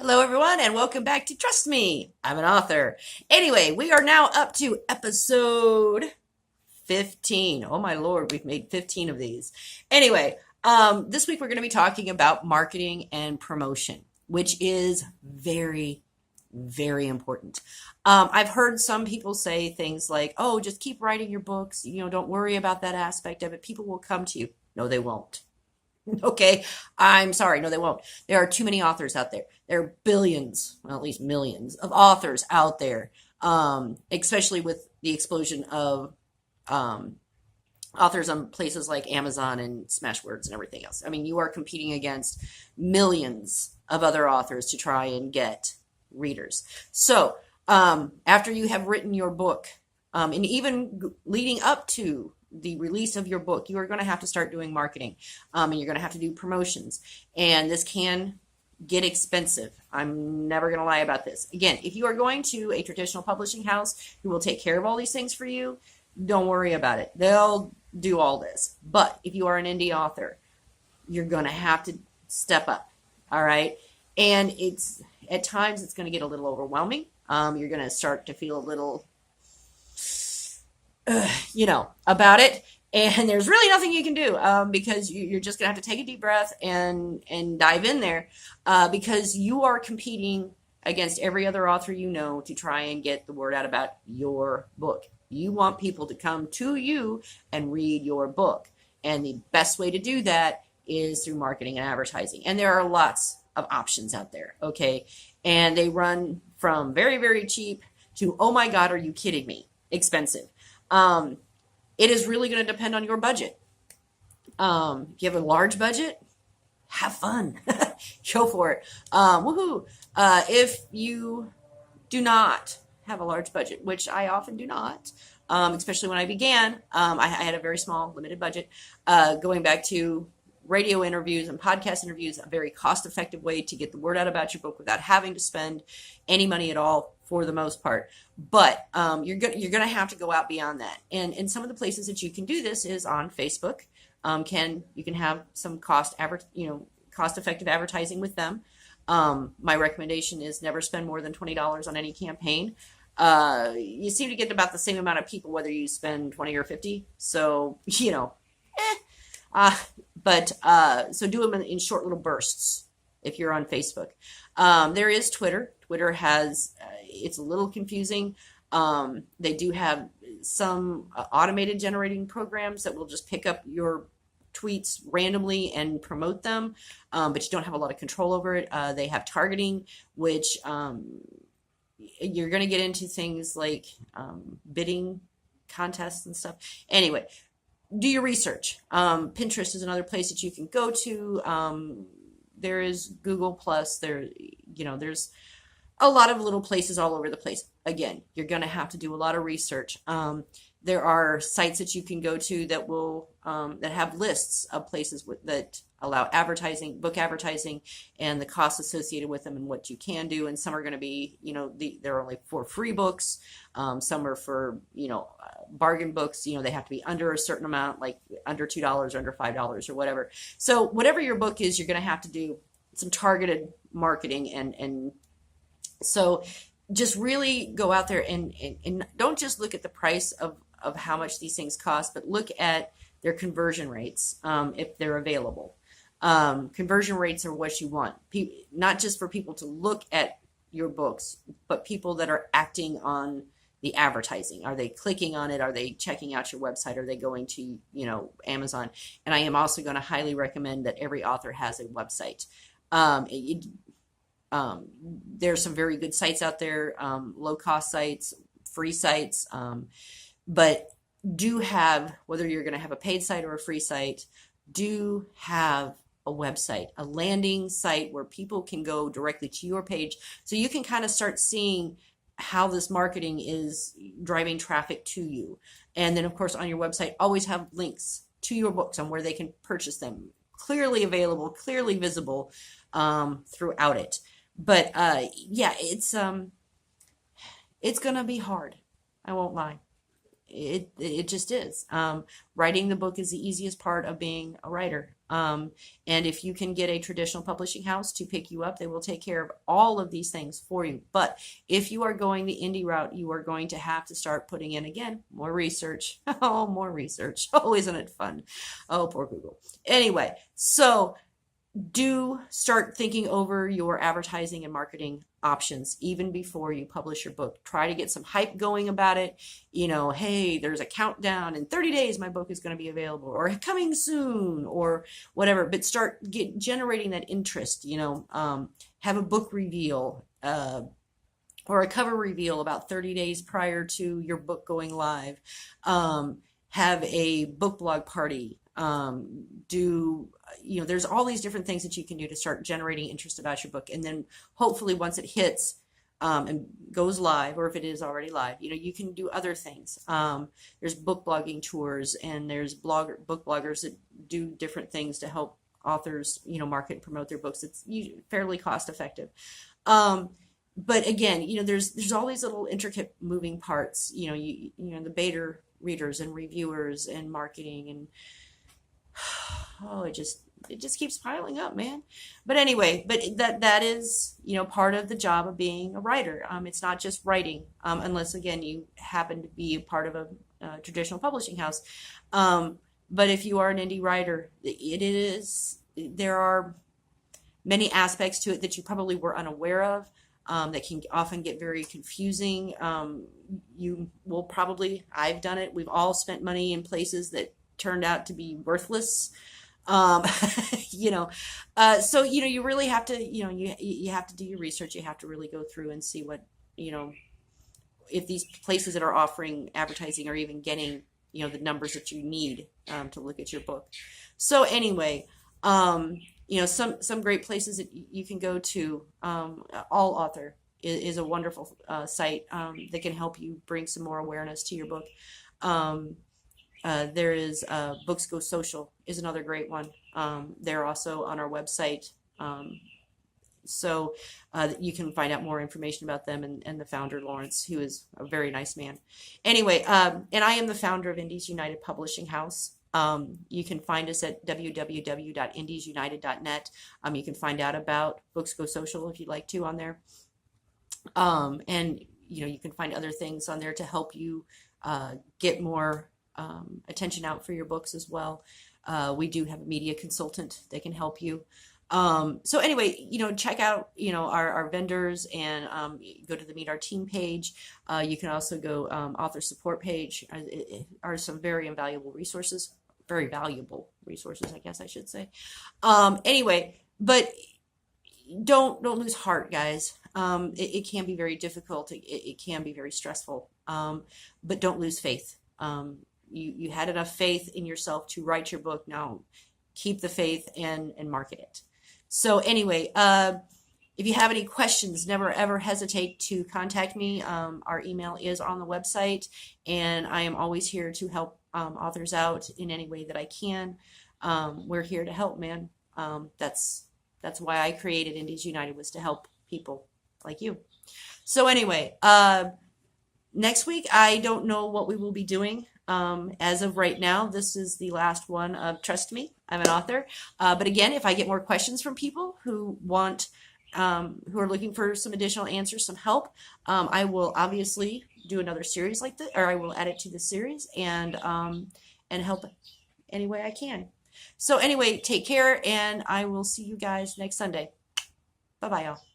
Hello, everyone, and welcome back to Trust Me, I'm an author. Anyway, we are now up to episode 15. Oh my Lord, we've made 15 of these. Anyway, this week we're going to be talking about marketing and promotion, which is very, very important. I've heard some people say things like, oh, just keep writing your books. Don't worry about that aspect of it. People will come to you. No, they won't. Okay, I'm sorry. No, they won't. There are too many authors out there. There are billions, well, at least millions of authors out there, especially with the explosion of um, authors on places like Amazon and Smashwords and everything else. I mean, you are competing against millions of other authors to try and get readers. So, after you have written your book, and even leading up to the release of your book, you are going to have to start doing marketing, and you're going to have to do promotions. And this can get expensive. I'm never going to lie about this. Again, if you are going to a traditional publishing house who will take care of all these things for you, don't worry about it. They'll do all this. But if you are an indie author, you're going to have to step up. All right. And at times it's going to get a little overwhelming. You're going to start to feel a little about it. And there's really nothing you can do because you're just going to have to take a deep breath and dive in there because you are competing against every other author to try and get the word out about your book. You want people to come to you and read your book. And the best way to do that is through marketing and advertising. And there are lots of options out there, okay? And they run from very, very cheap to, oh my God, are you kidding me? Expensive. It is really going to depend on your budget. If you have a large budget, have fun. Go for it. Woohoo. If you do not have a large budget, which I often do not, especially when I began, I had a very small, limited budget. Going back to radio interviews and podcast interviews, a very cost-effective way to get the word out about your book without having to spend any money at all for the most part. But you're going to have to go out beyond that. And some of the places that you can do this is on Facebook. You can have some cost-effective advertising with them. My recommendation is never spend more than $20 on any campaign. You seem to get about the same amount of people whether you spend 20 or 50. So, so do them in short little bursts if you're on Facebook. There is Twitter. Twitter has, it's a little confusing. They do have some automated generating programs that will just pick up your tweets randomly and promote them, but you don't have a lot of control over it. They have targeting, which you're going to get into things like bidding contests and stuff. Anyway, do your research. Pinterest is another place that you can go to. There is Google Plus. There's a lot of little places all over the place. Again, you're going to have to do a lot of research. There are sites that you can go to that will that have lists of places that allow advertising, book advertising, and the costs associated with them and what you can do. And some are going to be, they're only for free books. Some are for, bargain books. They have to be under a certain amount, like under $2 or under $5 or whatever. So whatever your book is, you're going to have to do some targeted marketing. And so just really go out there and don't just look at the price of how much these things cost, but look at their conversion rates if they're available. Conversion rates are what you want, not just for people to look at your books, but people that are acting on the advertising. Are they clicking on it? Are they checking out your website? Are they going to, Amazon? And I am also going to highly recommend that every author has a website. There's some very good sites out there, low-cost sites, free sites, but do have, whether you're going to have a paid site or a free site, do have a website, a landing site where people can go directly to your page so you can kind of start seeing how this marketing is driving traffic to you. And then, of course, on your website, always have links to your books on where they can purchase them, clearly available, clearly visible throughout it. But it's going to be hard. I won't lie. It just is. Writing the book is the easiest part of being a writer. And if you can get a traditional publishing house to pick you up, they will take care of all of these things for you. But if you are going the indie route, you are going to have to start putting in, again, more research. Oh, more research. Oh, isn't it fun? Oh, poor Google. Anyway, so do start thinking over your advertising and marketing options even before you publish your book. Try to get some hype going about it. Hey, there's a countdown. In 30 days, my book is going to be available, or coming soon, or whatever. But start generating that interest. Have a book reveal or a cover reveal about 30 days prior to your book going live. Have a book blog party. There's all these different things that you can do to start generating interest about your book. And then hopefully once it hits and goes live, or if it is already live, you can do other things. There's book blogging tours, and there's book bloggers that do different things to help authors, market and promote their books. It's fairly cost effective. But again, there's all these little intricate moving parts, the beta readers and reviewers and marketing, and it just keeps piling up, man. But anyway, that is, part of the job of being a writer. It's not just writing, unless again you happen to be a part of a traditional publishing house. But if you are an indie writer, there are many aspects to it that you probably were unaware of. That can often get very confusing. You will probably, I've done it. We've all spent money in places that turned out to be worthless. So you really have to, you have to do your research. You have to really go through and see what, if these places that are offering advertising are even getting, the numbers that you need to look at your book. So anyway, some great places that you can go to. All Author is a wonderful site that can help you bring some more awareness to your book. There is Books Go Social is another great one. They're also on our website. So you can find out more information about them and the founder, Lawrence, who is a very nice man. Anyway, and I am the founder of Indies United Publishing House. You can find us at www.indiesunited.net. You can find out about Books Go Social if you'd like to on there. And you can find other things on there to help you get more attention out for your books as well. We do have a media consultant that can help you. So anyway, check out, our vendors, and go to the Meet Our Team page. You can also go author support page. Are some very invaluable resources, very valuable resources, I guess I should say. Anyway, but don't lose heart, guys. It can be very difficult. It can be very stressful. But don't lose faith. You had enough faith in yourself to write your book. Now keep the faith and market it. So anyway, if you have any questions, never ever hesitate to contact me. Our email is on the website, and I am always here to help authors out in any way that I can. We're here to help, man. That's why I created Indies United, was to help people like you. So anyway, next week, I don't know what we will be doing. As of right now, this is the last one of Trust Me, I'm an author. But again, if I get more questions from people who who are looking for some additional answers, some help, I will obviously do another series like this, or I will add it to the series and help any way I can. So anyway, take care, and I will see you guys next Sunday. Bye-bye, y'all.